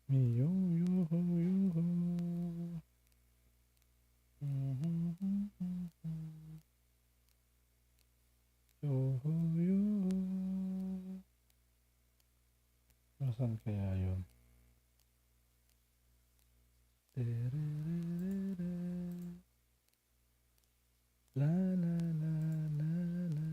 Yo yo ho yo ho. Yo ho yo ho. Nasaan kaya yun? Tererere. La la la la la.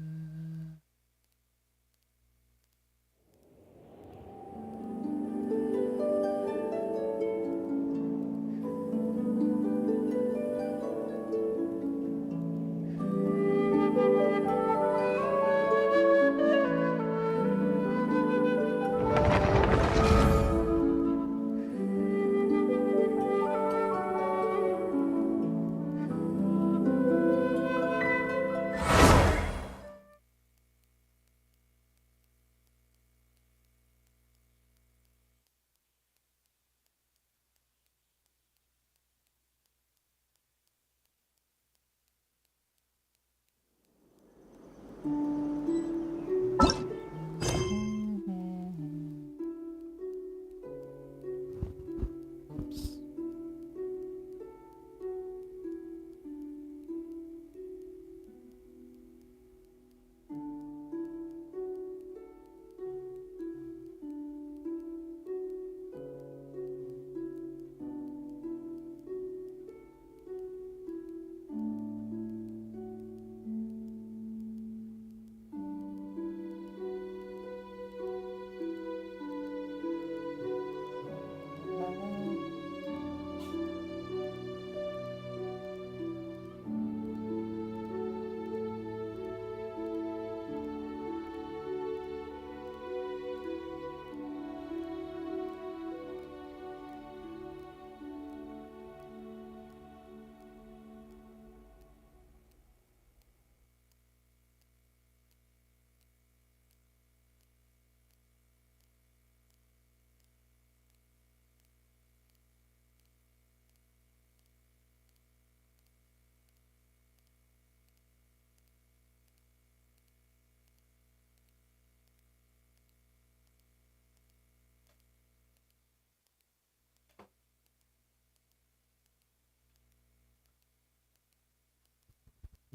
Oops.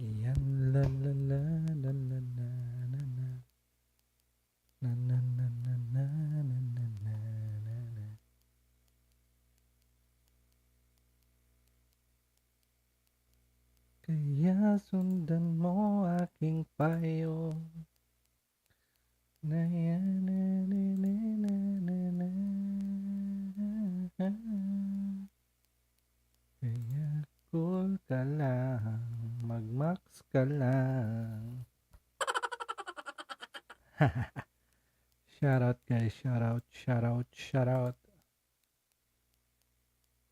Yan la la la la la la la la. Na na na na na na na na na na. Kaya sundan mo aking payo. Na ya na na na na na na. Kaya cool ka lang, mag-max ka lang. Shout out guys, shout out, shout out, shout out.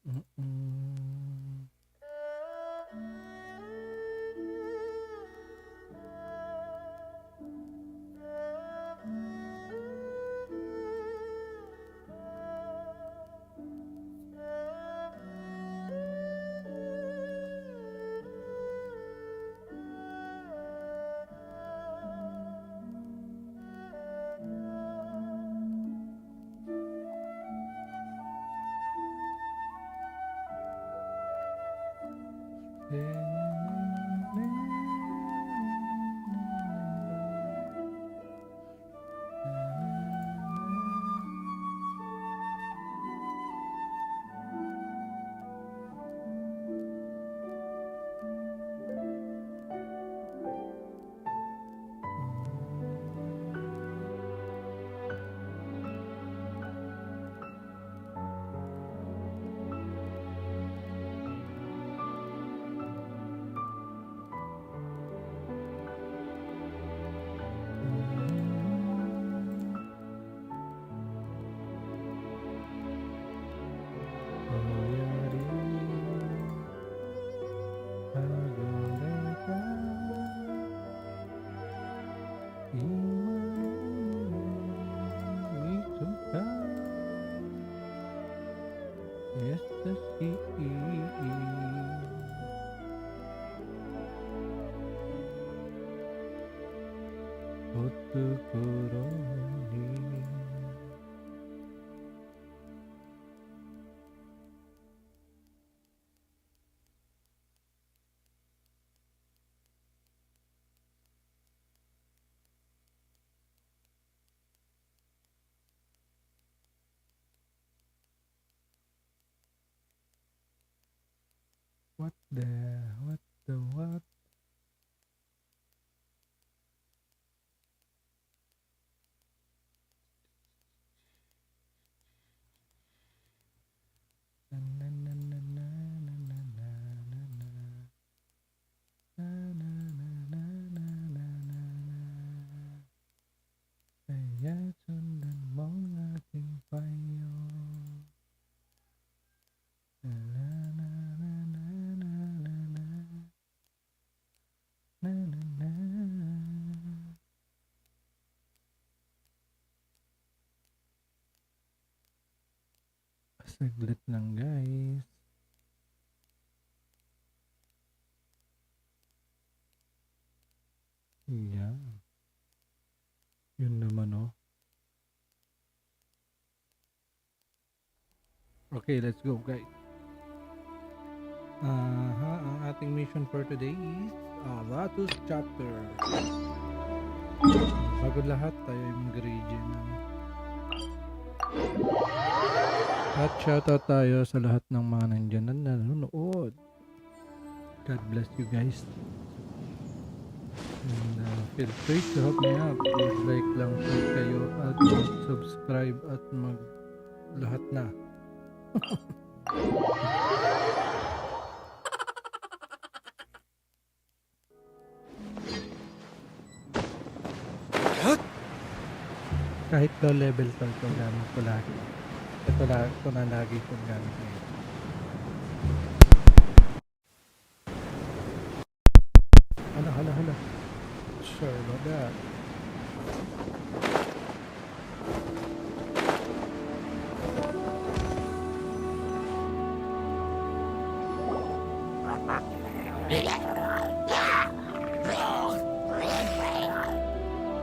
Mm-mm. Yes, the sea. Otukoroni What what? Na, na, na, na, na, na, na, na, na, na. Na, na, na, na, na, na, na, na. Kaya sundan mo ang aking payo. Na, na, na, na, na, na, na, na. Na, na, na. Saglit lang, guys. Yeah. Yun naman, oh. Okay, let's go, guys. Ang ating mission for today is Alatus Chapter. Bago lahat, tayo ay mag-region ng at shoutout tayo sa lahat ng mga nandyan na nanonood. God bless you guys. And feel free to help me out. Please like lang po kayo at subscribe at mag lahat na. Kahit low level to, ito gamit ko lagi. Ito na lagi kong gamit ngayon. Hala. Sorry about that.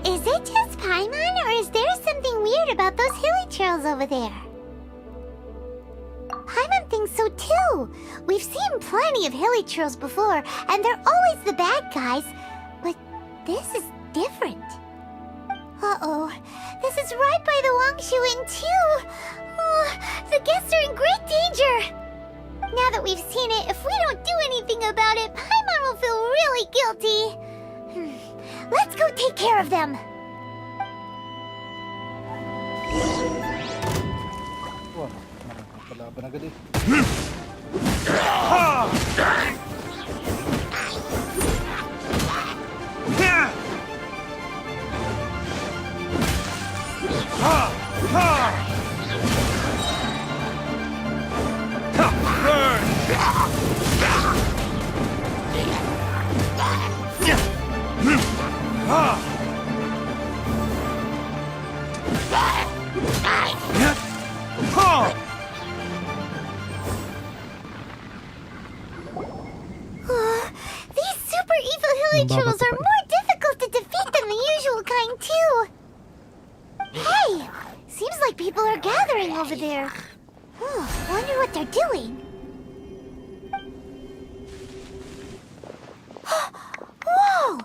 Is it just Paimon, or is there something weird about those hilly trails over there? Paimon thinks so too. We've seen plenty of hilly trails before, and they're always the bad guys. But this is different. Uh-oh. This is right by the Wangshu Inn too. Oh, the guests are in great danger. Now that we've seen it, if we don't do anything about it, Paimon will feel really guilty. Let's go take care of them. Wah, nakakalaban agad eh. These super evil hilly trolls are more difficult to defeat than the usual kind too. Hey, seems like people are gathering over there. Wonder what they're doing. Whoa!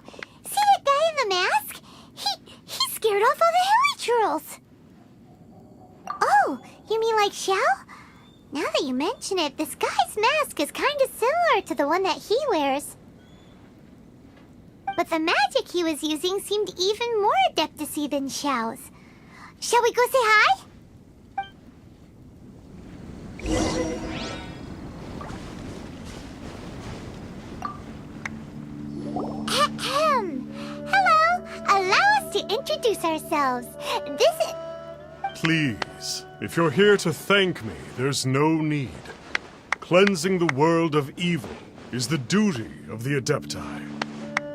See that guy in the mask? He scared off all the hilly trolls. Oh, you mean like Xiao? Now that you mention it, this guy's mask is kind of similar to the one that he wears. But the magic he was using seemed even more adeptacy than Xiao's. Shall we go say hi? Ahem. Hello. Allow us to introduce ourselves. This is... Please, if you're here to thank me, there's no need. Cleansing the world of evil is the duty of the Adepti.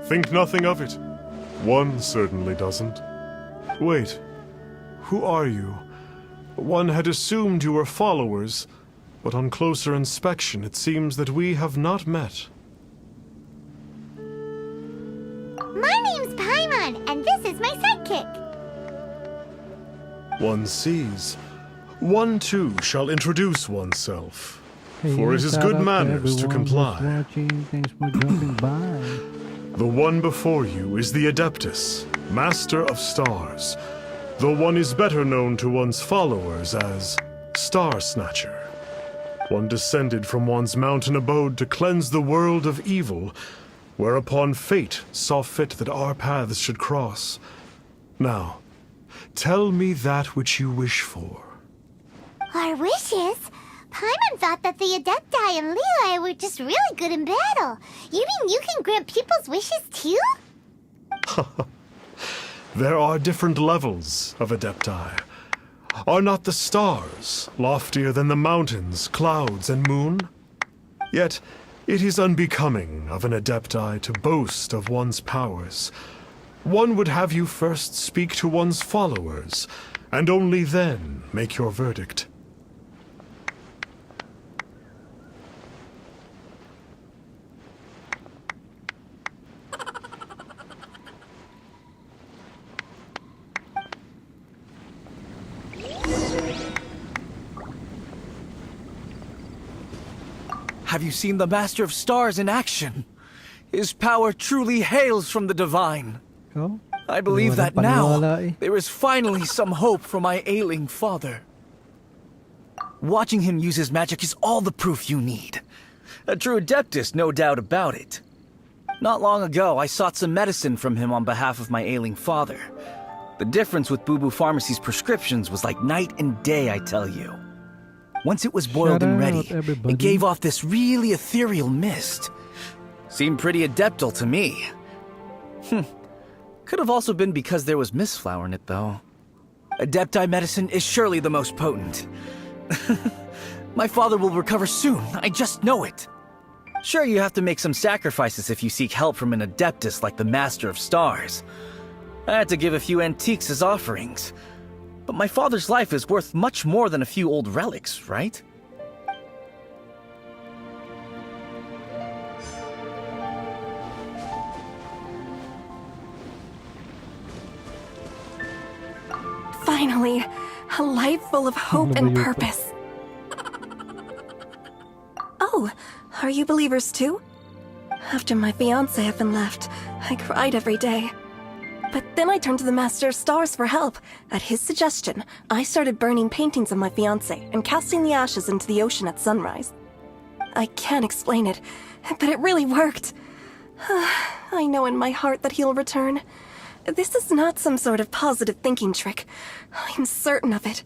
Think nothing of it. One certainly doesn't. Wait, who are you? One had assumed you were followers, but on closer inspection it seems that we have not met. My name's Paimon, and this is my sidekick. One sees. One too shall introduce oneself. For it is good manners to comply. Thanks for jumping by. The one before you is the Adeptus, Master of Stars, though one is better known to one's followers as Star Snatcher. One descended from one's mountain abode to cleanse the world of evil, whereupon fate saw fit that our paths should cross. Now, tell me that which you wish for. Our wishes? Paimon thought that the Adepti and Levi were just really good in battle. You mean you can grant people's wishes too? There are different levels of Adepti. Are not the stars loftier than the mountains, clouds, and moon? Yet, it is unbecoming of an Adepti to boast of one's powers. One would have you first speak to one's followers, and only then make your verdict. Have you seen the Master of Stars in action? His power truly hails from the divine. Ikaw? I believe that Paniwala now eh. there is finally some hope for my ailing father. Watching him use his magic is all the proof you need. A true Adeptus, no doubt about it. Not long ago, I sought some medicine from him on behalf of my ailing father. The difference with Boo Boo Pharmacy's prescriptions was like night and day, I tell you. Once it was boiled and ready, everybody. it gave off this really ethereal mist. Seemed pretty adeptal to me. Could have also been because there was mistflower in it, though. Adepti medicine is surely the most potent. My father will recover soon, I just know it. Sure, you have to make some sacrifices if you seek help from an Adeptus like the Master of Stars. I had to give a few antiques as offerings. But my father's life is worth much more than a few old relics, right? Finally, a life full of hope and purpose. Oh, are you believers too? After my fiancé had been left, I cried every day. But then I turned to the Master of Stars for help. At his suggestion, I started burning paintings of my fiancé and casting the ashes into the ocean at sunrise. I can't explain it, but it really worked. I know in my heart that he'll return. This is not some sort of positive thinking trick. I'm certain of it.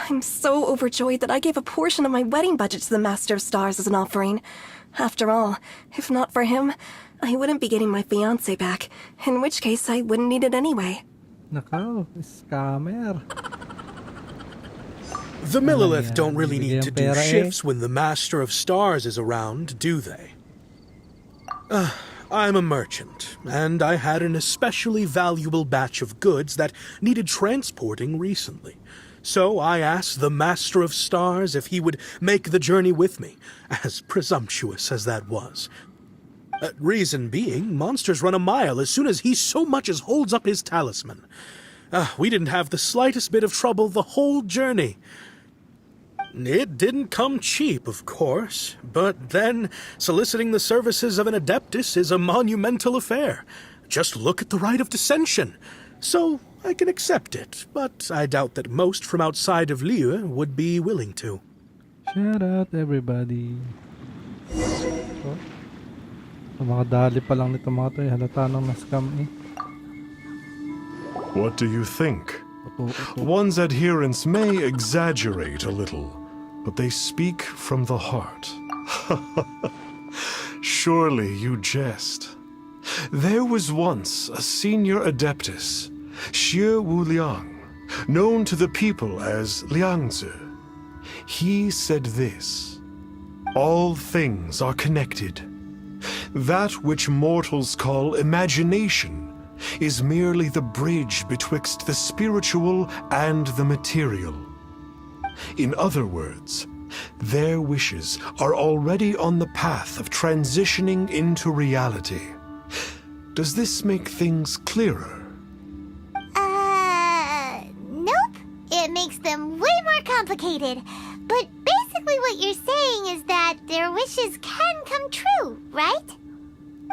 I'm so overjoyed that I gave a portion of my wedding budget to the Master of Stars as an offering. After all, if not for him, I wouldn't be getting my fiancé back, in which case I wouldn't need it anyway. Nakaw, scammer. The Millilith don't really Bibigyan need to do pera eh. shifts when the Master of Stars is around, do they? I'm a merchant, and I had an especially valuable batch of goods that needed transporting recently. So I asked the Master of Stars if he would make the journey with me, as presumptuous as that was. Reason being, monsters run a mile as soon as he so much as holds up his talisman. We didn't have the slightest bit of trouble the whole journey. It didn't come cheap, of course, but then soliciting the services of an Adeptus is a monumental affair. Just look at the Rite of Dissension. So I can accept it, but I doubt that most from outside of Liyue would be willing to. Shout out everybody. Oh. Mga dali pa lang nito mga to eh. Halata nang na-scam eh. What do you think? One's adherents may exaggerate a little, but they speak from the heart. Surely you jest. There was once a senior Adeptus, Xie Wuliang, known to the people as Liangzi. He said this: all things are connected. That which mortals call imagination is merely the bridge betwixt the spiritual and the material. In other words, their wishes are already on the path of transitioning into reality. Does this make things clearer? Nope. It makes them way more complicated. But basically what you're saying is that their wishes can come true, right?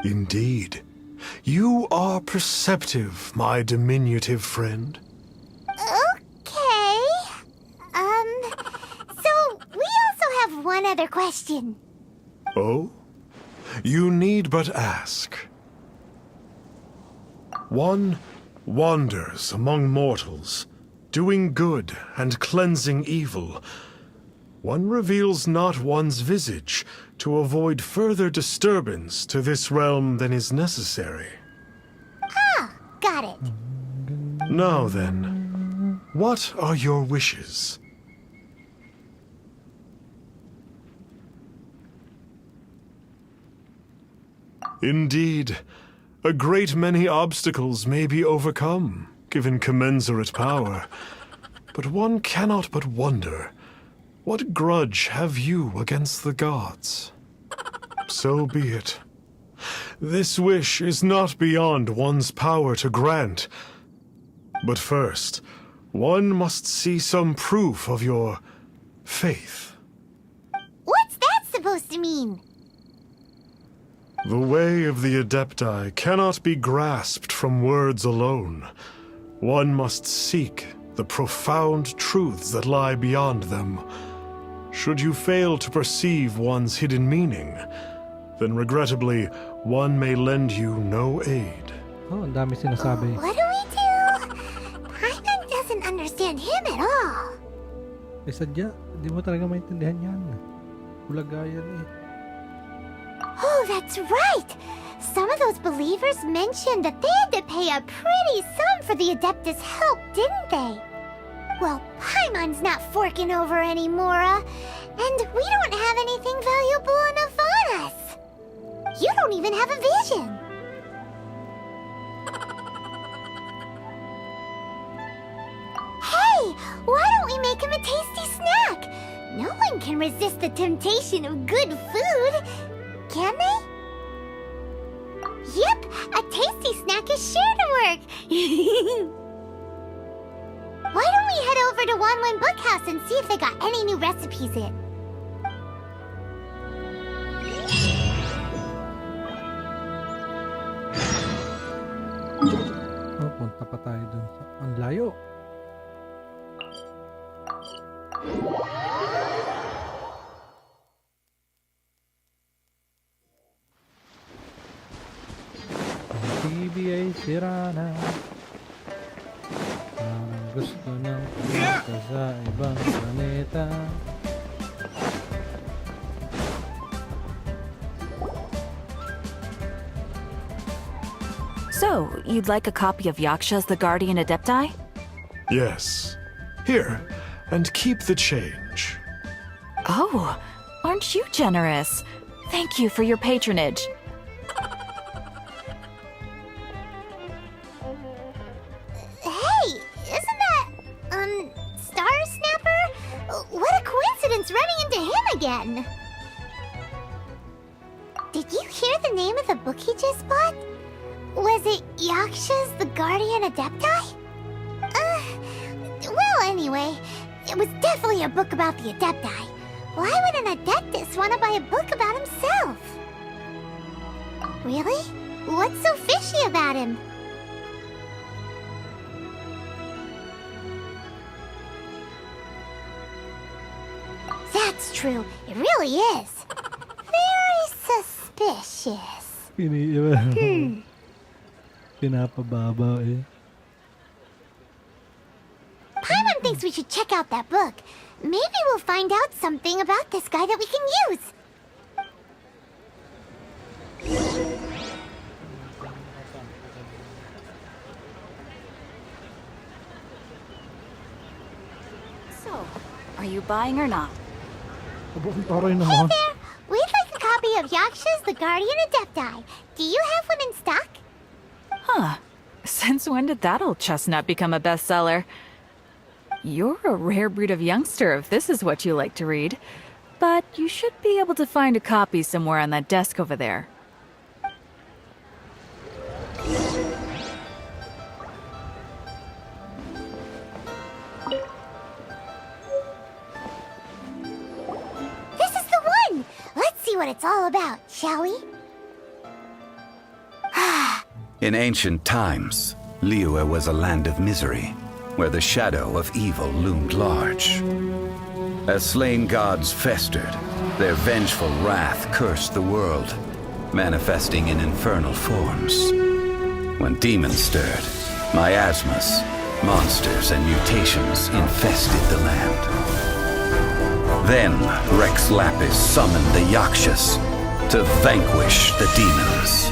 Indeed. You are perceptive, my diminutive friend. Okay. So we also have one one other question. Oh? You need but ask. One wanders among mortals, doing good and cleansing evil. One reveals not one's visage to avoid further disturbance to this realm than is necessary. Ah, got it. Now then, what are your wishes? Indeed, a great many obstacles may be overcome, given commensurate power. But one cannot but wonder, what grudge have you against the gods? So be it. This wish is not beyond one's power to grant. But first, one must see some proof of your faith. What's that supposed to mean? The way of the Adepti cannot be grasped from words alone. One must seek the profound truths that lie beyond them. Should you fail to perceive one's hidden meaning, then regrettably, one may lend you no aid. Oh, ang dami sinasabi. What do we do? Paimon doesn't understand him at all. Eh, sadya, di mo talaga maintindihan yan. Ulagayan eh. Oh, that's right! Some of those believers mentioned that they had to pay a pretty sum for the Adeptus' help, didn't they? Well, Paimon's not forking over anymore, and we don't have anything valuable enough on us. You don't even have a vision. Hey, why don't we make him a tasty snack? No one can resist the temptation of good food. Can they? Yep, a tasty snack is sure to work. Why don't we head over to Wanlin Bookhouse and see if they got any new recipes in? Oh, punta pa tayo dun sa... Ang layo. Ang TV ay sira na. Parang gusto nang pumunta sa ibang planeta. So, you'd like a copy of Yaksha's The Guardian Adepti? Yes. Here, and keep the change. Oh, aren't you generous? Thank you for your patronage. Hey, isn't that, Star Snapper? What a coincidence running into him again. Did you hear the name of the book he just bought? Was it Yaksha's The Guardian Adepti? Well, anyway, it was definitely a book about the Adepti. Why would an Adeptus want to buy a book about himself? Really? What's so fishy about him? That's true. It really is. Very suspicious. Pinapababaw eh. Paimon thinks we should check out that book. Maybe we'll find out something about this guy that we can use. So, are you buying or not? Aray Hey naman. there! We'd like a copy of Yaksha's The Guardian Adepti. Do you have one in stock? Huh. Since when did that old chestnut become a bestseller? You're a rare breed of youngster if this is what you like to read. But you should be able to find a copy somewhere on that desk over there. This is the one! Let's see what it's all about, shall we? In ancient times, Liyue was a land of misery, where the shadow of evil loomed large. As slain gods festered, Their vengeful wrath cursed the world, manifesting in infernal forms. When demons stirred, miasmas, monsters, and mutations infested the land. Then Rex Lapis summoned the Yakshas to vanquish the demons.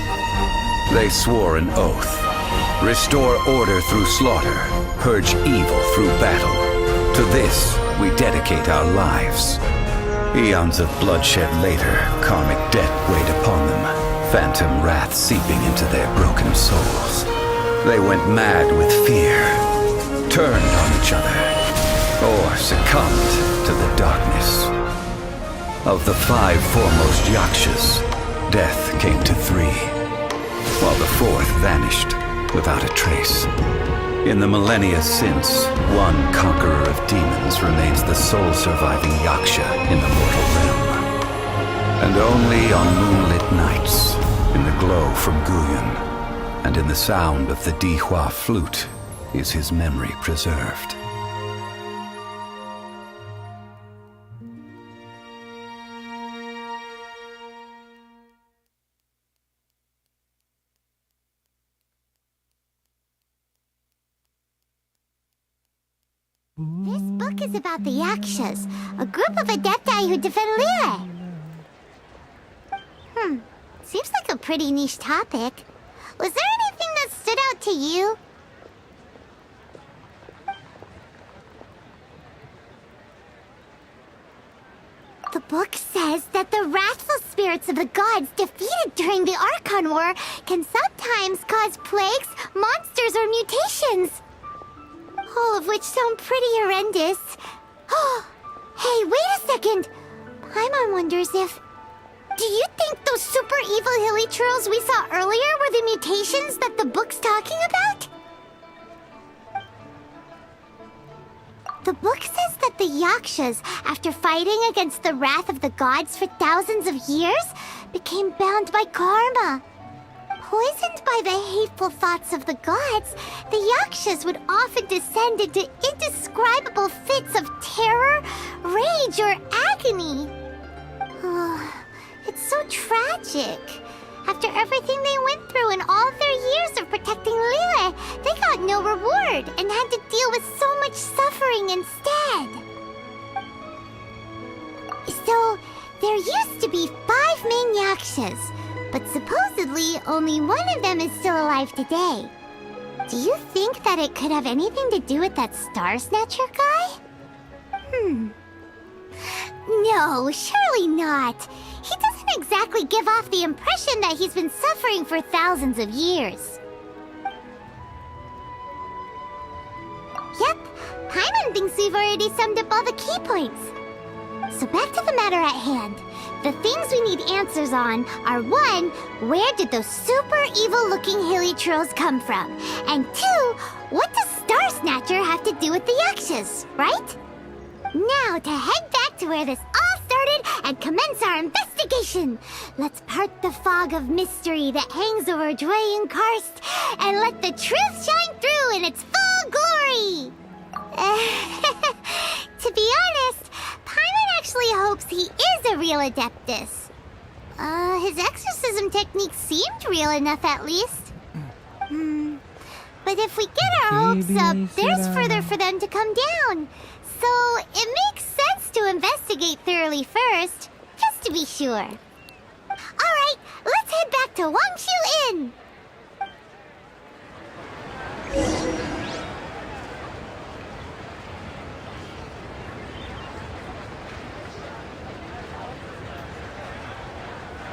They swore an oath: restore order through slaughter, purge evil through battle. To this, we dedicate our lives. Eons of bloodshed later, karmic debt weighed upon them, phantom wrath seeping into their broken souls. They went mad with fear, turned on each other, or succumbed to the darkness. Of the 5 foremost Yakshas, death came to 3, while the 4th vanished without a trace. In the millennia since, one conqueror of demons remains the sole surviving Yaksha in the mortal realm. And only on moonlit nights, in the glow from Guyon, and in the sound of the Dihua flute, is his memory preserved. This book is about the Yakshas, a group of adepti who defend Liyue. Seems like a pretty niche topic. Was there anything that stood out to you? The book says that the wrathful spirits of the gods defeated during the Archon War can sometimes cause plagues, monsters, or mutations. All of which sound pretty horrendous. Oh, hey, wait a second. Paimon wonders if... Do you think those super evil hilly churls we saw earlier were the mutations that the book's talking about? The book says that the Yakshas, after fighting against the wrath of the gods for thousands of years, became bound by karma. Poisoned by the hateful thoughts of the gods, the Yakshas would often descend into indescribable fits of terror, rage, or agony. Oh, it's so tragic. After everything they went through in all their years of protecting Liyue, they got no reward and had to deal with so much suffering instead. So, there used to be 5 main Yakshas, but supposedly only one of them is still alive today. Do you think that it could have anything to do with that Star Snatcher guy? No, surely not. He doesn't exactly give off the impression that he's been suffering for thousands of years. Yep, Paimon thinks we've already summed up all the key points. So back to the matter at hand. The things we need answers on are 1, where did those super evil-looking hilly trolls come from? And 2, what does Star Snatcher have to do with the Yakshas, right? Now to head back to where this all started and commence our investigation. Let's part the fog of mystery that hangs over Dwayne Karst and let the truth shine through in its full glory. To be honest, Paimon actually hopes he is a real Adeptus. His exorcism techniques seemed real enough at least. But if we get our hopes up, there's further for them to come down. So it makes sense to investigate thoroughly first, just to be sure. Alright, let's head back to Wangshu Inn!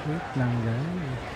Wait lang guys.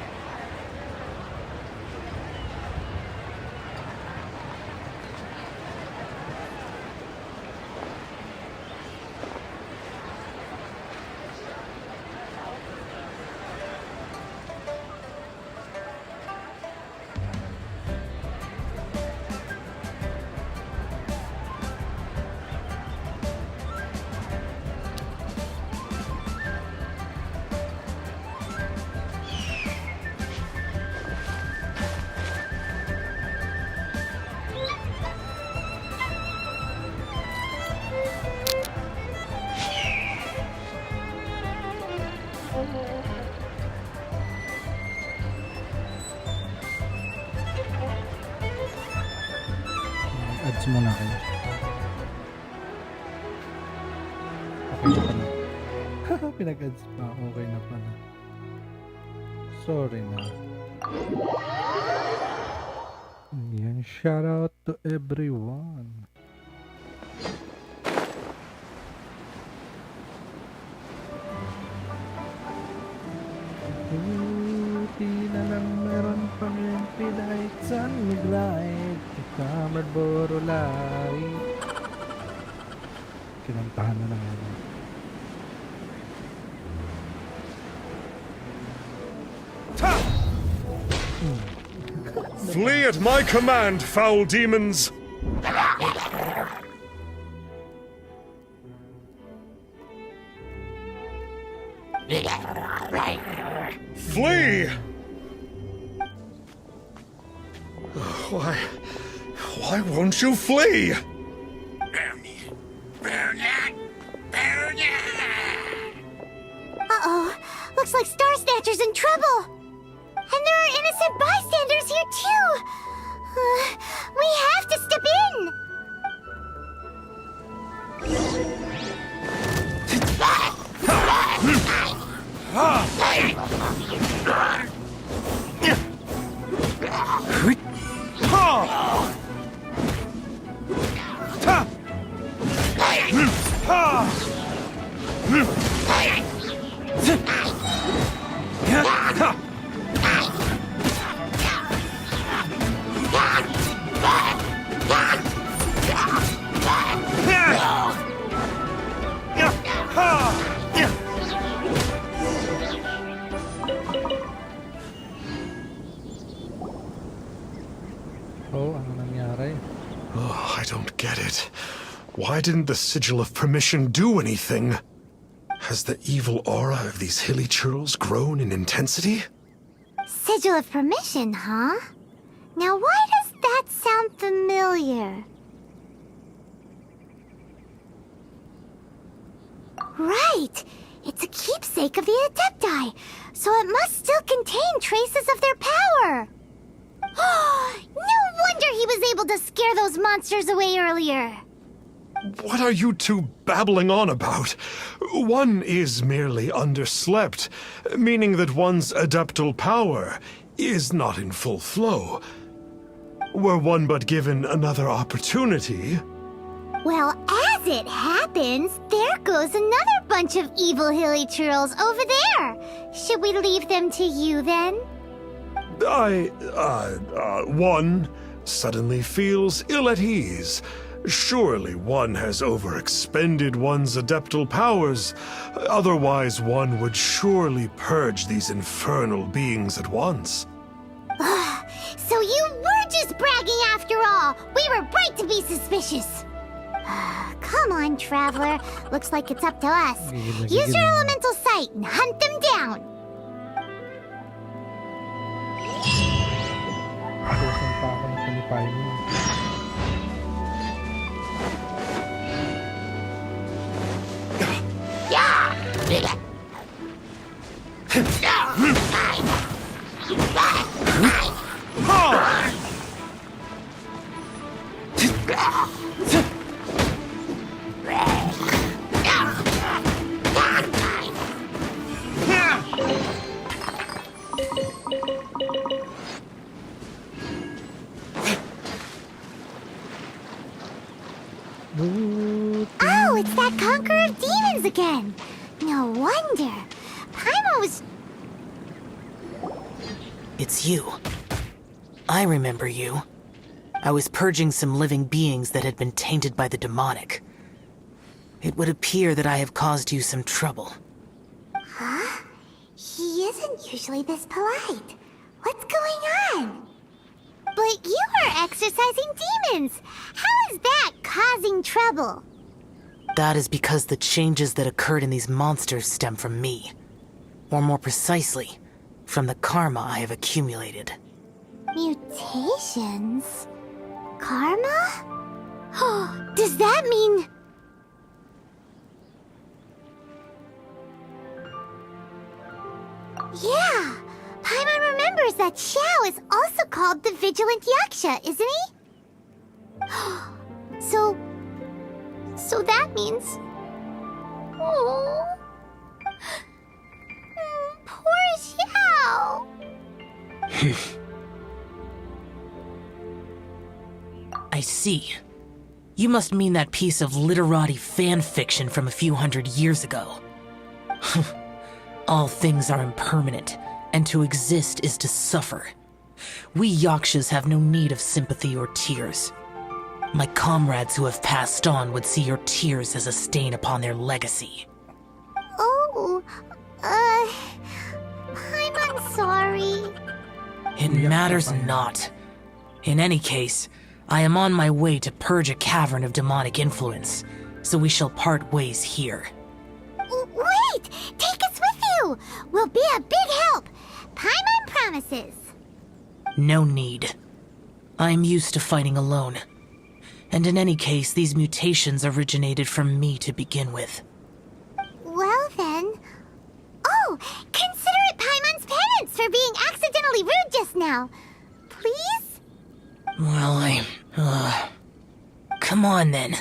muna kayo. Okay na pala. Pinag-ads pa. Okay na pala. Sorry na. Yan, shout out to everyone. Buti na lang meron pang MP lights and light. Summer Boro light. Kinantahan na lang yan. Flee at my command, foul demons! Flee! Why won't you flee? Uh-oh. Looks like Star Snatcher's in trouble. And there are innocent bystanders here, too. We have to step in. Oh, ano nangyari? Oh, I don't get it. Why didn't the Sigil of Permission do anything? Has the evil aura of these hilly churls grown in intensity? Sigil of Permission, huh? Now why does that sound familiar? Right! It's a keepsake of the Adepti, so it must still contain traces of their power! No wonder he was able to scare those monsters away earlier! What are you two babbling on about? One is merely underslept, meaning that one's adeptal power is not in full flow. Were one but given another opportunity... Well, as it happens, there goes another bunch of evil hilly churls over there. Should we leave them to you, then? One suddenly feels ill at ease. Surely one has overexpended one's adeptal powers. Otherwise, one would surely purge these infernal beings at once. So you were just bragging after all! We were right to be suspicious! Come on, Traveler. Looks like it's up to us. Use your elemental sight and hunt them down! Susan pa ako ng panipay mo. Oh, it's that Conqueror of Demons again! No wonder. Paimon was... It's you. I remember you. I was purging some living beings that had been tainted by the demonic. It would appear that I have caused you some trouble. Huh? He isn't usually this polite. What's going on? But you are exorcising demons! How is that causing trouble? That is because the changes that occurred in these monsters stem from me. Or more precisely, from the karma I have accumulated. Mutations? Karma? Does that mean... Yeah! Paimon remembers that Xiao is also called the Vigilant Yaksha, isn't he? So that means... Oh... Poor Xiao! I see. You must mean that piece of literati fan fiction from a few hundred years ago. All things are impermanent, and to exist is to suffer. We Yakshas have no need of sympathy or tears. My comrades who have passed on would see your tears as a stain upon their legacy. Oh, I'm sorry. It matters not. In any case, I am on my way to purge a cavern of demonic influence, so we shall part ways here. Wait! Take us with you! We'll be a big help! Paimon promises! No need. I am used to fighting alone. And in any case, these mutations originated from me to begin with. Well then... Oh! Consider it Paimon's penance for being accidentally rude just now! Please? Well, come on then.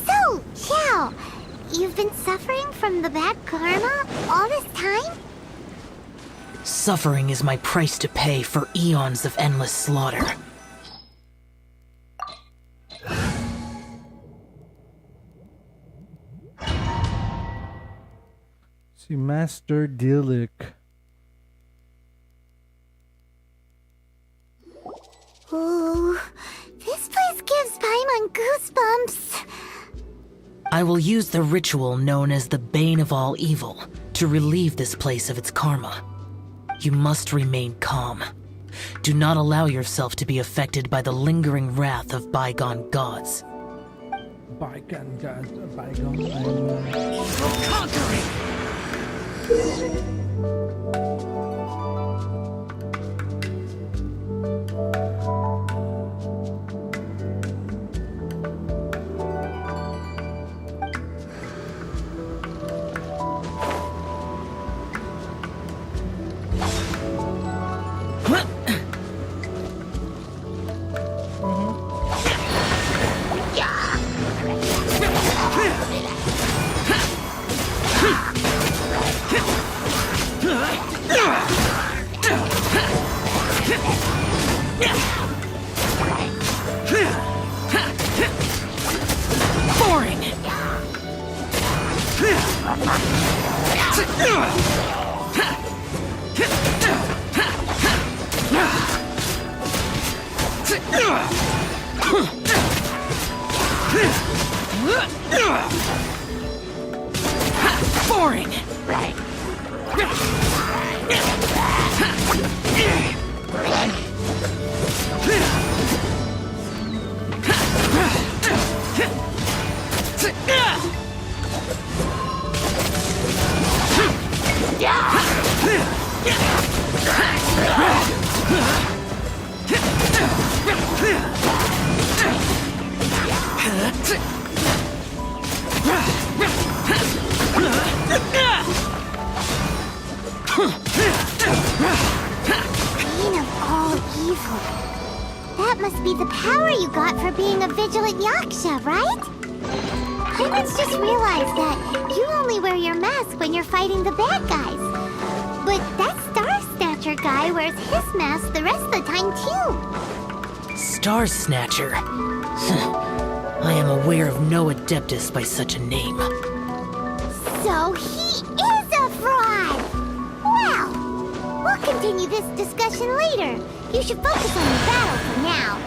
So, Xiao, you've been suffering from the bad karma all this time? Suffering is my price to pay for eons of endless slaughter. See, Master Dilik. Ooh, this place gives Paimon goosebumps. I will use the ritual known as the Bane of All Evil to relieve this place of its karma. You must remain calm. Do not allow yourself to be affected by the lingering wrath of bygone gods. Bygone gods, bygone. Evil conquering! Boring! Bane of all evil. That must be the power you got for being a vigilant Yaksha, right? Paimon's just realized that you only wear your mask when you're fighting the bad guys. But that Star Snatcher guy wears his mask the rest of the time, too. Star Snatcher? I am aware of no Adeptus by such a name. So he is a fraud! Well, we'll continue this discussion later. You should focus on the battle for now.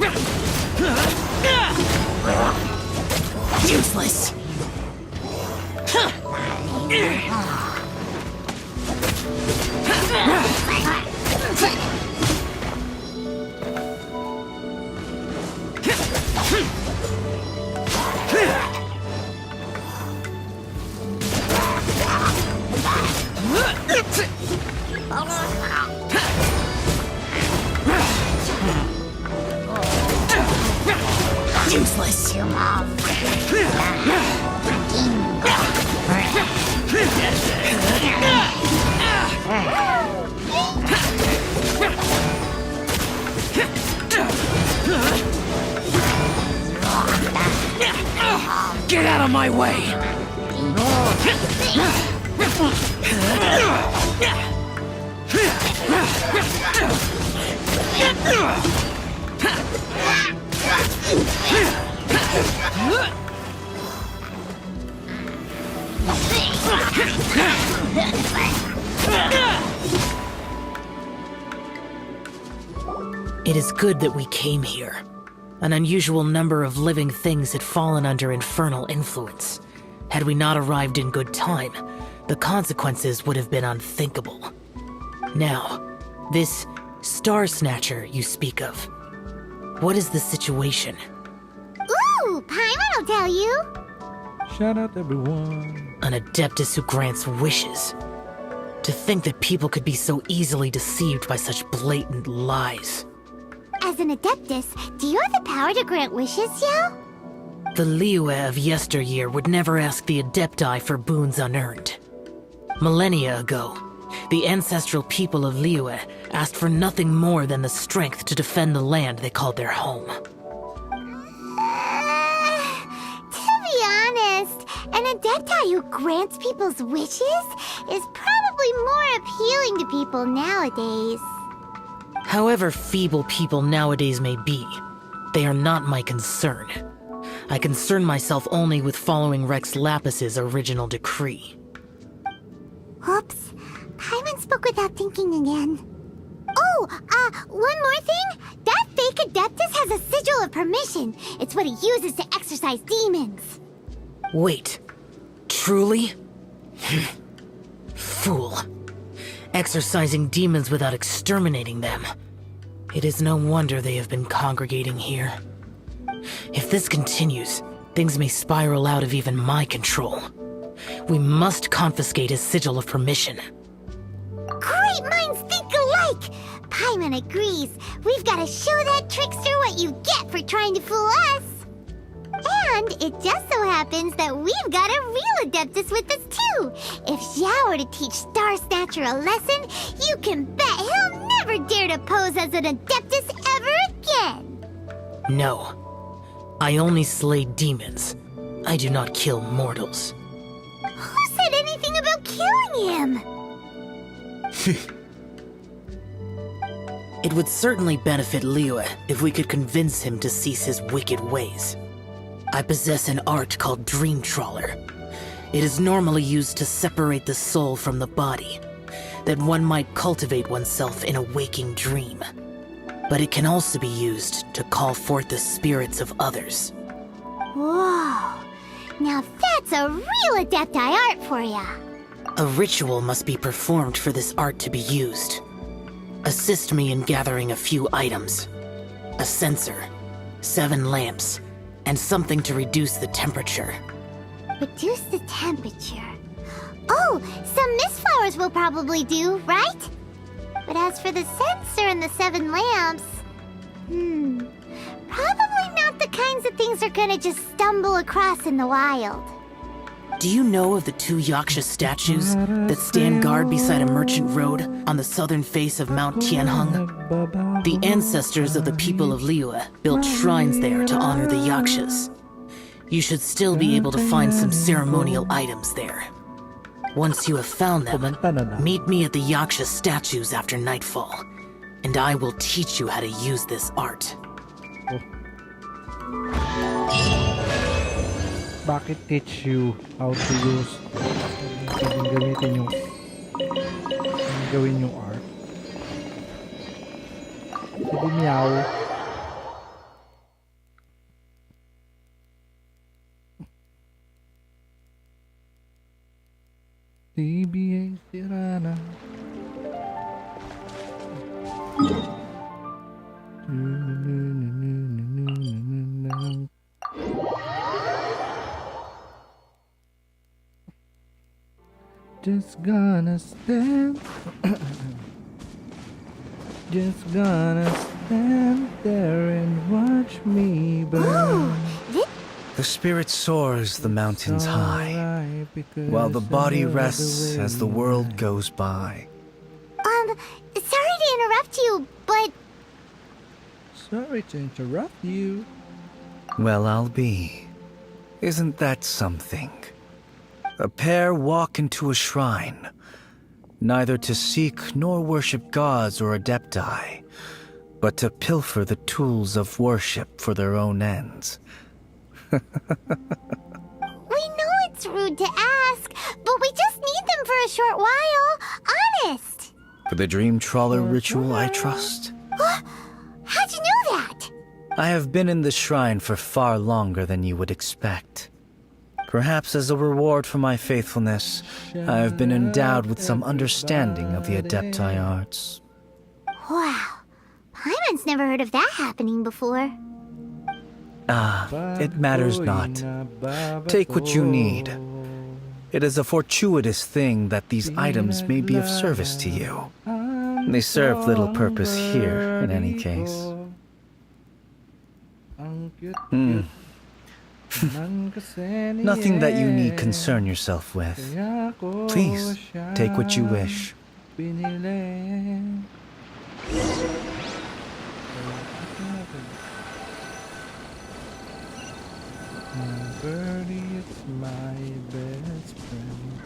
Useless! Useless! Get out of my way! It is good that we came here. An unusual number of living things had fallen under infernal influence. Had we not arrived in good time, the consequences would have been unthinkable. Now, this Star Snatcher you speak of, what is the situation? Ooh, Paimon will tell you. Shout out everyone. An Adeptus who grants wishes. To think that people could be so easily deceived by such blatant lies. As an Adeptus, do you have the power to grant wishes, Yao? The Liyue of yesteryear would never ask the Adepti for boons unearned. Millennia ago, the ancestral people of Liyue asked for nothing more than the strength to defend the land they called their home. To be honest, an Adepti who grants people's wishes is probably more appealing to people nowadays. However feeble people nowadays may be, they are not my concern. I concern myself only with following Rex Lapis's original decree. Oops, Paimon spoke without thinking again. Oh, one more thing. That fake Adeptus has a sigil of permission. It's what he uses to exorcise demons. Wait, truly? Fool. Exorcising demons without exterminating them. It is no wonder they have been congregating here. If this continues, things may spiral out of even my control. We must confiscate his sigil of permission. Great minds think alike! Paimon agrees. We've got to show that trickster what you get for trying to fool us. And it just so happens that we've got a real Adeptus with us too. If Xiao were to teach Star Snatcher a lesson, you can bet he'll never dare to pose as an Adeptus ever again. No. I only slay demons. I do not kill mortals. Who said anything about killing him? It would certainly benefit Liyue if we could convince him to cease his wicked ways. I possess an art called Dream Trawler. It is normally used to separate the soul from the body, that one might cultivate oneself in a waking dream. But it can also be used to call forth the spirits of others. Whoa, now that's a real Adepti art for ya. A ritual must be performed for this art to be used. Assist me in gathering a few items. A censer, 7 lamps, and something to reduce the temperature. Reduce the temperature. Oh, some mist flowers will probably do, right? But as for the censer and the 7 lamps, probably not the kinds of things they're gonna just stumble across in the wild. Do you know of the 2 Yaksha statues that stand guard beside a merchant road on the southern face of Mount Tianheng? The ancestors of the people of Liyue built shrines there to honor the Yakshas. You should still be able to find some ceremonial items there. Once you have found them, meet me at the Yaksha statues after nightfall, and I will teach you how to use this art. Bakit teach you how to use gamitin yung art? Sabi meow. TBA Tirana. Just gonna stand. Just gonna stand there and watch me burn. The spirit soars the mountains high, while the body rests as the world goes by. Sorry to interrupt you, but Sorry to interrupt you. Well, I'll be. Isn't that something? A pair walk into a shrine, neither to seek nor worship gods or adepti, but to pilfer the tools of worship for their own ends. we know it's rude to ask, but we just need them for a short while. Honest. For the dream trawler ritual, I trust. How'd you know that? I have been in the shrine for far longer than you would expect. Perhaps as a reward for my faithfulness, I have been endowed with some understanding of the adepti arts. Wow. Paimon's never heard of that happening before. It matters not. Take what you need. It is a fortuitous thing that these items may be of service to you. They serve little purpose here, in any case. Nothing that you need concern yourself with. Please, take what you wish. Birdie is my best friend.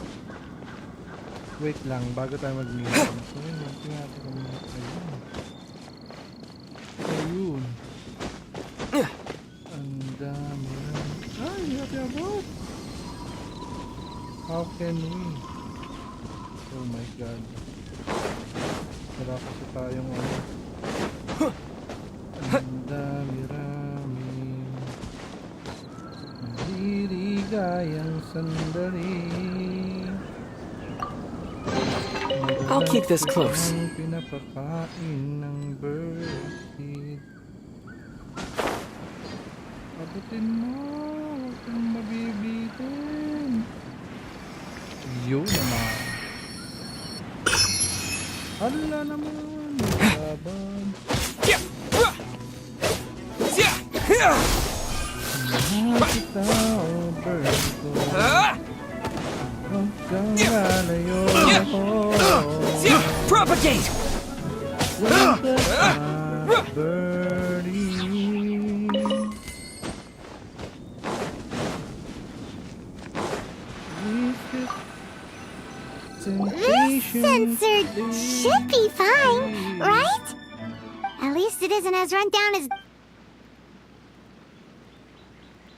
Wait lang, bago tayo mag-meeting. So, yun, tingnan natin kung ayun. Ang dami lang. Ay, happy about. How can we? Oh my god. Wala kasi tayong ano. Ang dami-rami. Naliligayang sandali. I'll keep this close. Pinapakain ng birdseed. Abutin mo, huwag kang mabibitin. Yun naman. Hala naman, laban. Mahal kita, oh bird ko. Huwag kang lalayo ako. Propagate! Wala ka, birdie. This sensor should be fine, right? At least it isn't as run down as...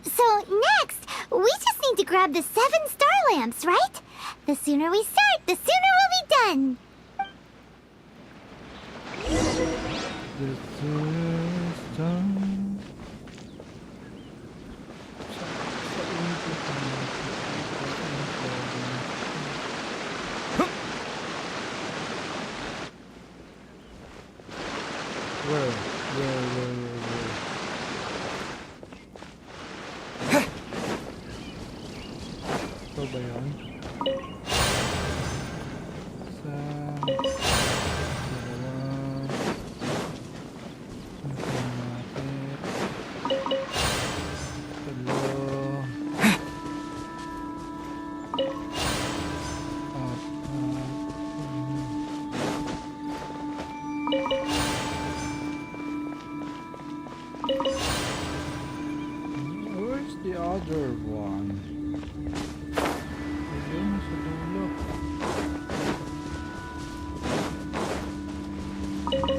So next, we just need to grab the 7 star lamps, right? The sooner we start, the sooner we'll be done. The system. Where? Ito ba yun? Sa... Where's the other one? Ayun, sa dulo.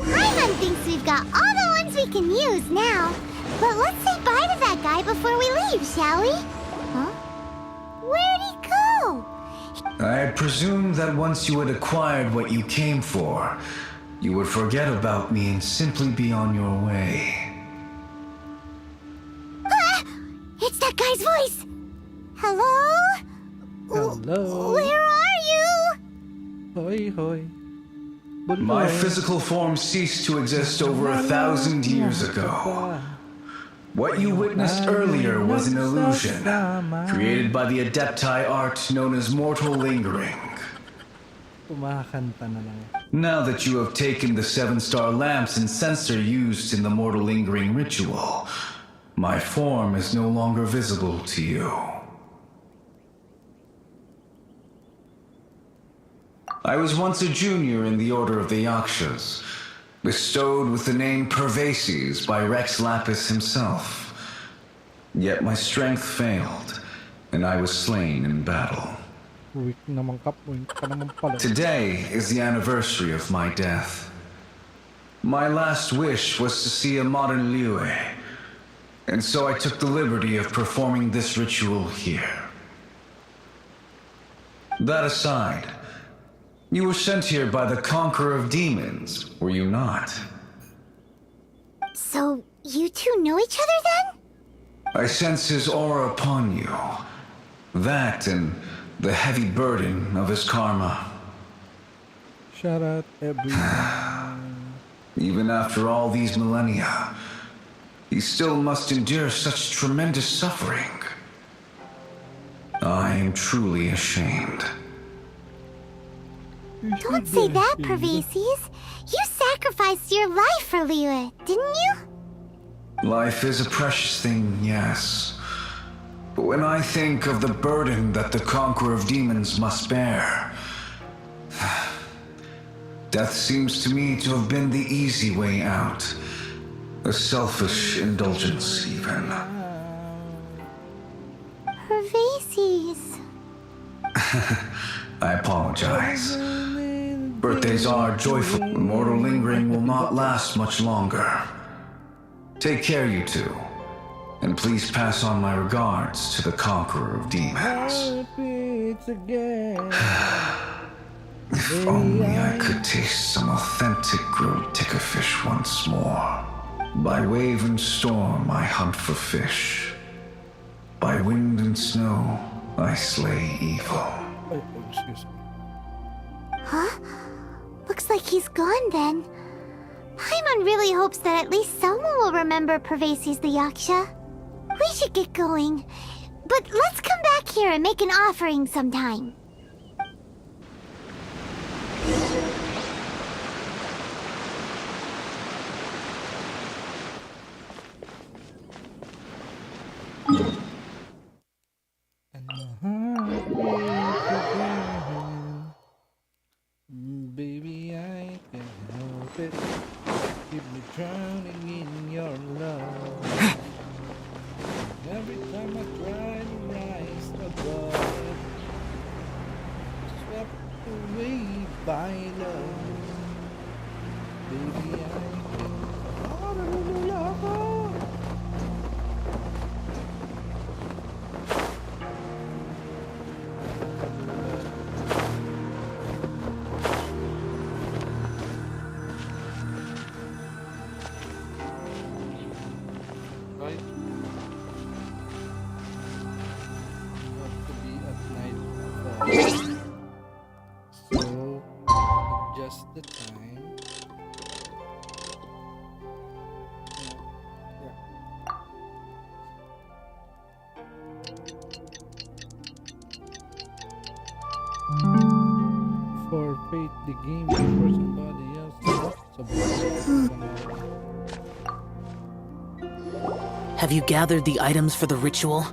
Paimon thinks we've got all the ones we can use now. But let's say bye to that guy before we leave, shall we? Huh? Where'd he go? I presume that once you had acquired what you came for, you would forget about me and simply be on your way. It's that guy's voice! Hello? Hello? Where are you? Hoy, hoy. My physical form ceased to exist over 1,000 years ago. What you witnessed earlier was an illusion, created by the Adepti art known as mortal lingering. Kumakanta na lang. Now that you have taken the 7-star lamps and censer used in the mortal lingering ritual, my form is no longer visible to you. I was once a junior in the Order of the Yakshas, bestowed with the name Pervases by Rex Lapis himself. Yet my strength failed, and I was slain in battle. Weak naman kap, weak ka naman pala. Today is the anniversary of my death. My last wish was to see a modern Liyue, and so I took the liberty of performing this ritual here. That aside, you were sent here by the Conqueror of Demons, were you not? So, you two know each other then? I sense his aura upon you. That and the heavy burden of his karma. Shout out everyone. Even after all these millennia, he still must endure such tremendous suffering. I am truly ashamed. Don't say that, Pervases. You sacrificed your life for Liyue, didn't you? Life is a precious thing, yes. But when I think of the burden that the Conqueror of Demons must bear, death seems to me to have been the easy way out. A selfish indulgence, even. Pervases. I apologize. Birthdays are joyful. Mortal lingering will not last much longer. Take care, you two. And please pass on my regards to the Conqueror of Demons. If only I could taste some authentic grilled ticker fish once more. By wave and storm I hunt for fish. By wind and snow I slay evil. Ay, excuse me. Huh? Looks like he's gone then. Paimon really hopes that at least someone will remember Pervases the Yaksha. We should get going. But let's come back here and make an offering sometime. Baby, I can help it. Keep me drowning in your love. Every time I try to rise above it, swept away by love. Baby, I can. Right? Got to be at night fall. So adjust the time. Yeah. Forfeit the game before somebody else. Have you gathered the items for the ritual?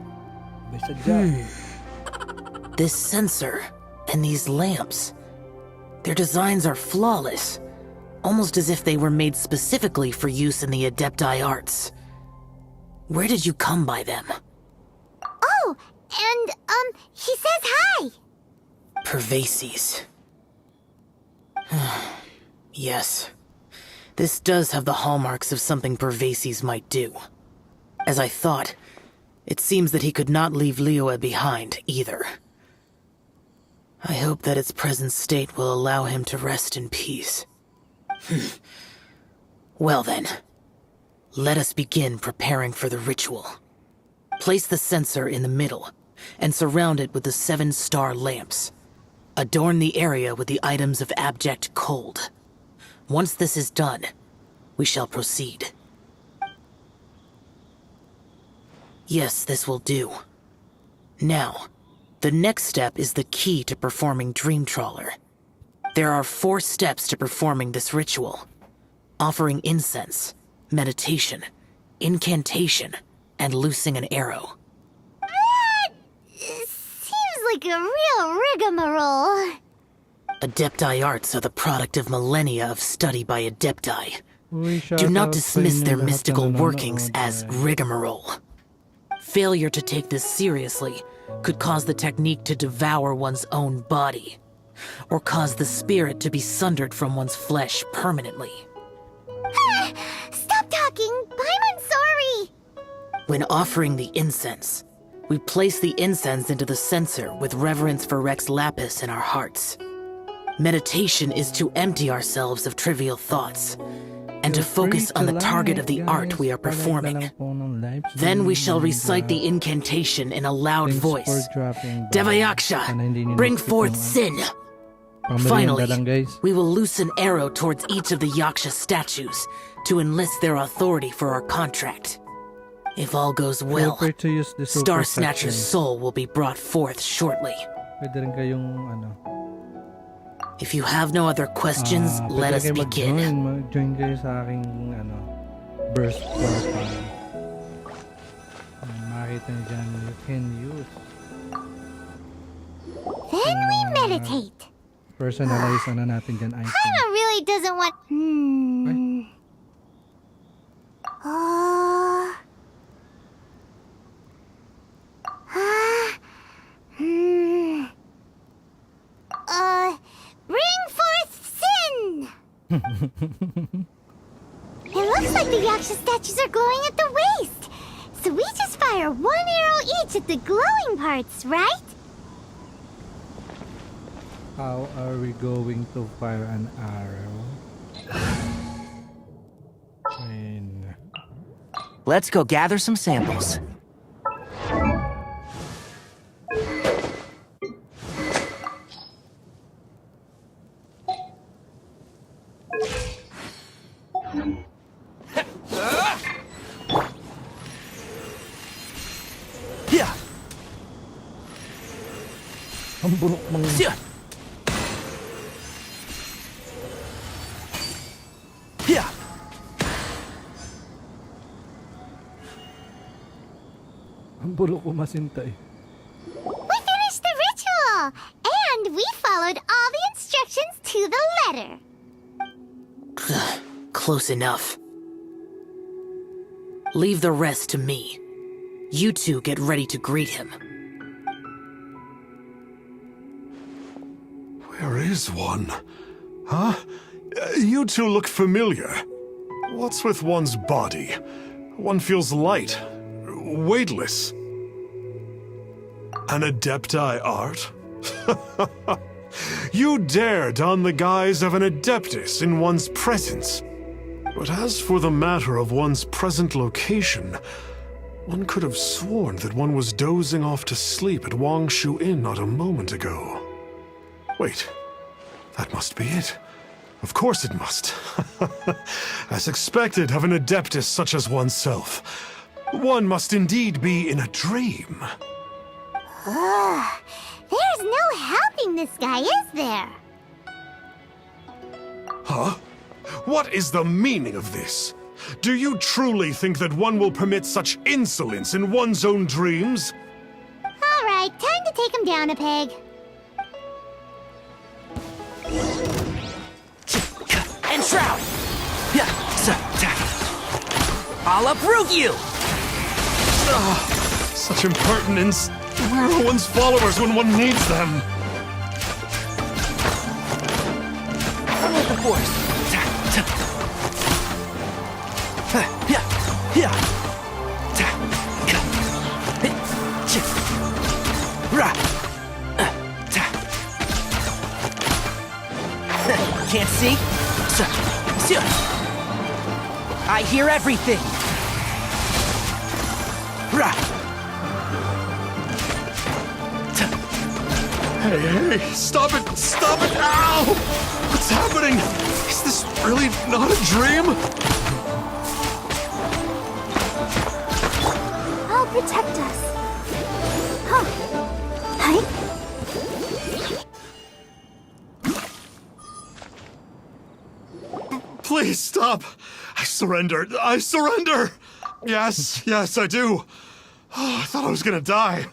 This censer and these lamps. Their designs are flawless, almost as if they were made specifically for use in the Adepti arts. Where did you come by them? Oh, and, he says hi! Pervases. Yes. This does have the hallmarks of something Pervases might do. As I thought, it seems that he could not leave Liyue behind, either. I hope that its present state will allow him to rest in peace. Well then, let us begin preparing for the ritual. Place the censer in the middle, and surround it with the 7-star lamps. Adorn the area with the items of abject cold. Once this is done, we shall proceed. Yes, this will do. Now, the next step is the key to performing Dream Trawler. There are 4 steps to performing this ritual. Offering incense, meditation, incantation, and loosing an arrow. That seems like a real rigmarole. Adepti arts are the product of millennia of study by Adepti. Uy, Do shoutout not sa dismiss inyo their lahat na mystical nanonood, workings as eh. rigmarole. Failure to take this seriously could cause the technique to devour one's own body, or cause the spirit to be sundered from one's flesh permanently. Stop talking! I'm sorry! When offering the incense, we place the incense into the censer with reverence for Rex Lapis in our hearts. Meditation is to empty ourselves of trivial thoughts, and to focus on the target of the art we are performing. Then we shall recite the incantation in a loud voice. Devayaksha, bring forth sin! Finally, we will loose an arrow towards each of the Yaksha statues to enlist their authority for our contract. If all goes well, Star Snatcher's soul will be brought forth shortly. Pwede rin kayong If you have no other questions, let us begin. Mag-join kayo sa aking burst profile. Makita niyo dyan, you can use. Then we meditate. Personalize na natin dyan item. Paimon really doesn't want... Bring forth sin! It looks like the Yaksha statues are glowing at the waist. So we just fire 1 arrow each at the glowing parts, right? How are we going to fire an arrow? Let's go gather some samples. Ang bulok mga... Ang bulok umasinta eh. We finished the ritual! And we followed all the instructions to the letter. Close enough. Leave the rest to me. You two get ready to greet him. Where is one? Huh? You two look familiar. What's with one's body? One feels light, weightless. An Adepti art? You dare don the guise of an Adeptus in one's presence. But as for the matter of one's present location, one could have sworn that one was dozing off to sleep at Wangshu Inn not a moment ago. Wait, that must be it. Of course it must. As expected of an Adeptus such as oneself, one must indeed be in a dream. There's no helping this guy, is there? Huh? What is the meaning of this? Do you truly think that one will permit such insolence in one's own dreams? All right, time to take him down a peg. Enshroud! I'll uproot you! Such impertinence. Where are one's followers when one needs them? With the force! Can't see? I hear everything! Hey, stop it! Stop it! Ow! What's happening? Is this really not a dream? I'll protect us. Huh. Hey? Please stop! I surrender! I surrender! Yes, yes, I do. Oh, I thought I was gonna die.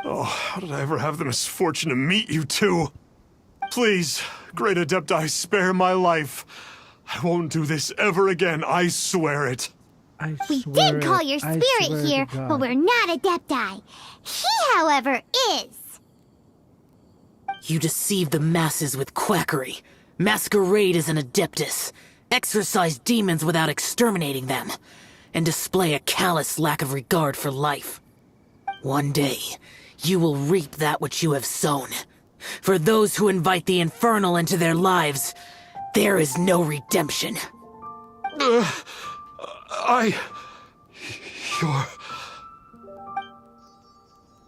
Oh, how did I ever have the misfortune to meet you two? Please, Great Adepti, spare my life. I won't do this ever again, I swear it. We did call your spirit here, but we're not Adepti. He, however, is. You deceive the masses with quackery, masquerade as an Adeptus, exorcise demons without exterminating them, and display a callous lack of regard for life. One day, you will reap that which you have sown. For those who invite the infernal into their lives, there is no redemption. You're...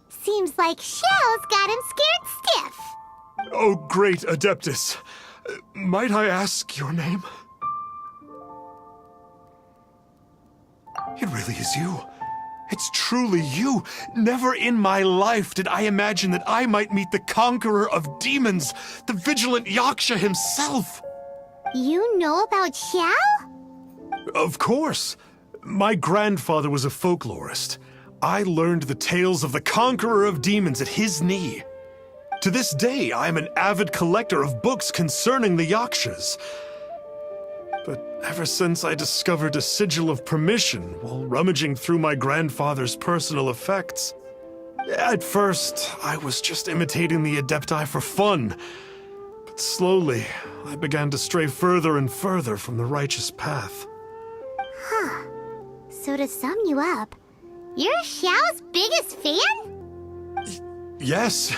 Seems like Shell's got him scared stiff. Oh, great Adeptus. Might I ask your name? It really is you. It's truly you. Never in my life did I imagine that I might meet the conqueror of demons, the vigilant Yaksha himself. You know about Shell? Of course. My grandfather was a folklorist. I learned the tales of the conqueror of demons at his knee. To this day, I am an avid collector of books concerning the Yakshas. But ever since I discovered a sigil of permission while rummaging through my grandfather's personal effects, at first, I was just imitating the Adepti for fun. But slowly, I began to stray further and further from the righteous path. Huh. So to sum you up, you're Xiao's biggest fan? Yes.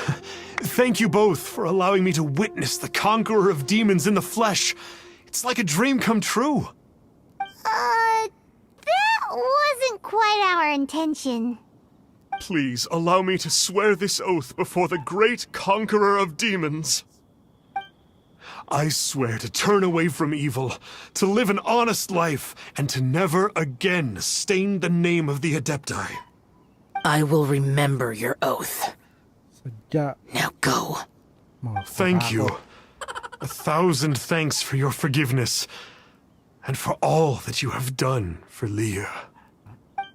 Thank you both for allowing me to witness the conqueror of demons in the flesh. It's like a dream come true. That wasn't quite our intention. Please allow me to swear this oath before the great conqueror of demons. I swear to turn away from evil, to live an honest life, and to never again stain the name of the Adepti. I will remember your oath. Now go. Thank you. 1,000 thanks for your forgiveness, and for all that you have done for Leah.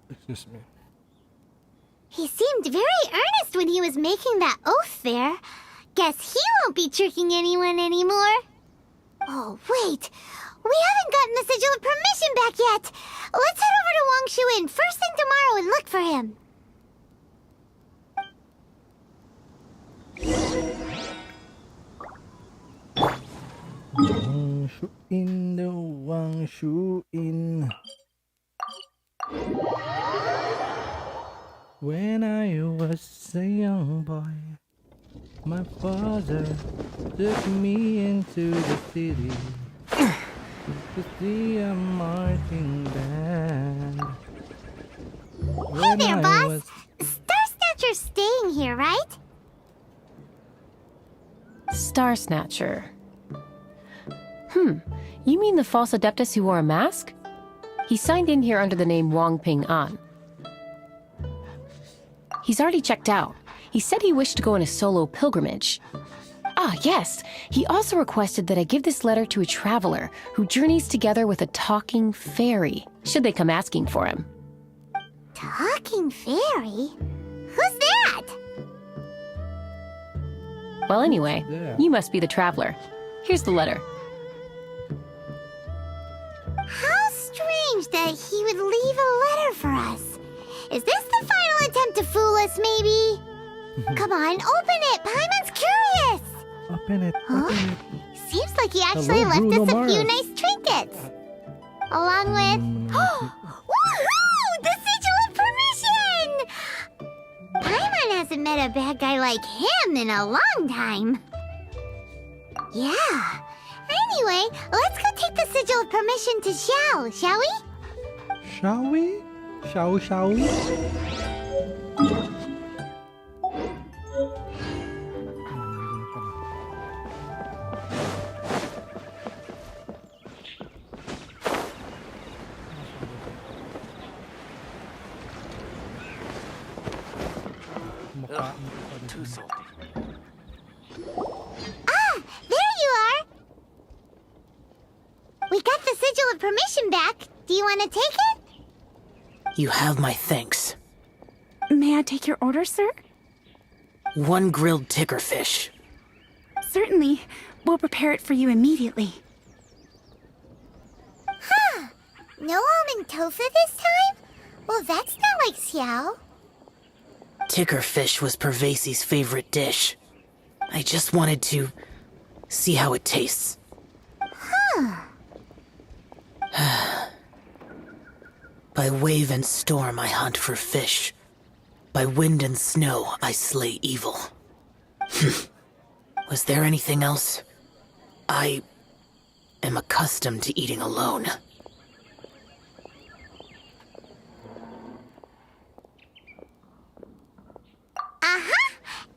Excuse me. He seemed very earnest when he was making that oath there. Guess he won't be tricking anyone anymore. Oh, wait. We haven't gotten the sigil of permission back yet. Let's head over to Wangshu Inn first thing tomorrow and look for him. Wangshu Inn, the Wangshu Inn. When I was a young boy, my father took me into the city to see a marching band. Hey there, boss. Star Snatcher's staying here, right? Star Snatcher. You mean the false Adeptus who wore a mask? He signed in here under the name Wang Ping An. He's already checked out. He said he wished to go on a solo pilgrimage. Ah, yes. He also requested that I give this letter to a traveler who journeys together with a talking fairy, should they come asking for him. Talking fairy? Who's that? Well, anyway, Yeah. you must be the traveler. Here's the letter. How strange that he would leave a letter for us. Is this the final attempt to fool us, maybe? Come on, open it! Paimon's curious! Open it, Huh? open it. Seems like he actually Hello, left Bruno us a few Mars. nice trinkets. Along with... Woohoo! The sigil of permission! Paimon hasn't met a bad guy like him in a long time. Yeah. Anyway, let's go take the sigil of permission to Xiao, shall we? Shall we? Shall we? Papain ko pa rin. Too salty. Ah, there you are. We got the sigil of permission back. Do you want to take it? You have my thanks. May I take your order, sir? 1 grilled tickerfish. Certainly. We'll prepare it for you immediately. Huh. No almond tofu this time? Well, that's not like Xiao. Tickerfish was Pervasi's favorite dish. I just wanted to see how it tastes. By wave and storm I hunt for fish. By wind and snow I slay evil. Was there anything else? I am accustomed to eating alone.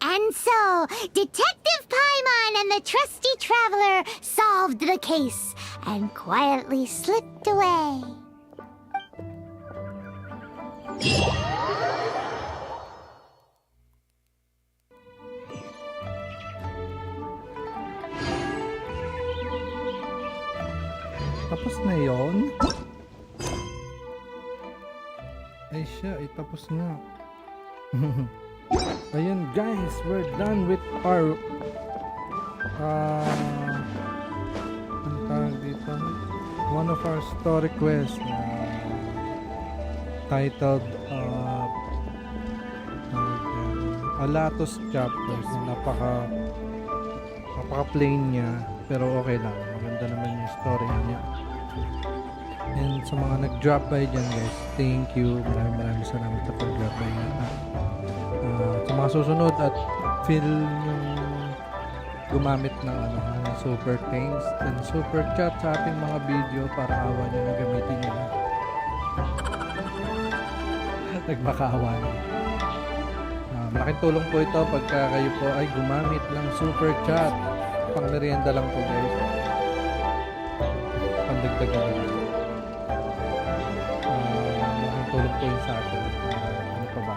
And so, Detective Paimon and the trusty traveler solved the case and quietly slipped away. Tapos na yon. Ay siya, tapos na. Ayun guys, we're done with our ano tawag dito? One of our story quests titled Alatus Chapter. Napaka plain niya, pero okay lang, maganda naman yung story niya. And sa mga nag-drop by dyan guys, thank you, maraming salamat sa pag-drop by niya. Sa mga susunod at feel yung gumamit ng super thanks and super chat sa ating mga video para awa nyo na gamitin nyo na. Nagmakaawa nyo. Malaking tulong po ito pagka kayo po ay gumamit ng super chat. Pang merienda lang po guys. Pandagdagan nyo. Malaking tulong po yun sa atin. Ano pa ba?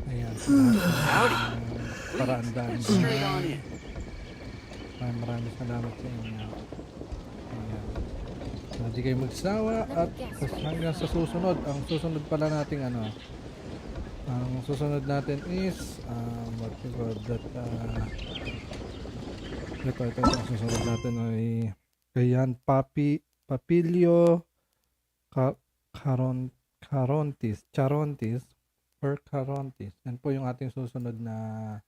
Ayan. Paraan daan. Maraming salamat sa inyo. Ayan. Hindi kayo magsawa at hanggang sa susunod. Ang susunod pala nating ang susunod natin is what we call that ito ang susunod natin ay ayan, Papilio Charontis or Carontis. Yan po yung ating susunod na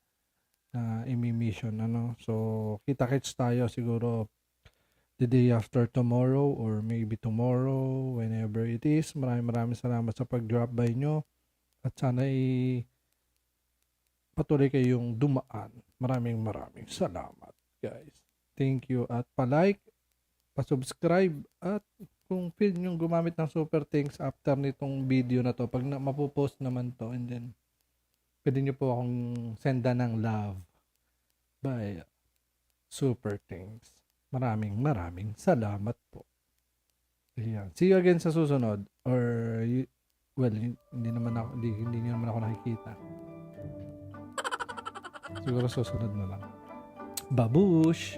imi-mission. So kita-kits tayo siguro the day after tomorrow or maybe tomorrow, whenever it is. Maraming salamat sa pag-drop by nyo. At sana patuloy kayong dumaan. Maraming salamat, guys. Thank you. At pa-like, pa-subscribe, at kung feel nyo gumamit ng super thanks after nitong video na to, pag mapopost naman to, and then pwede nyo po akong senda ng love by super thanks. Maraming salamat po. Ayan. See you again sa susunod. Or well, hindi nyo naman ako nakikita. Siguro susunod na lang. Babush!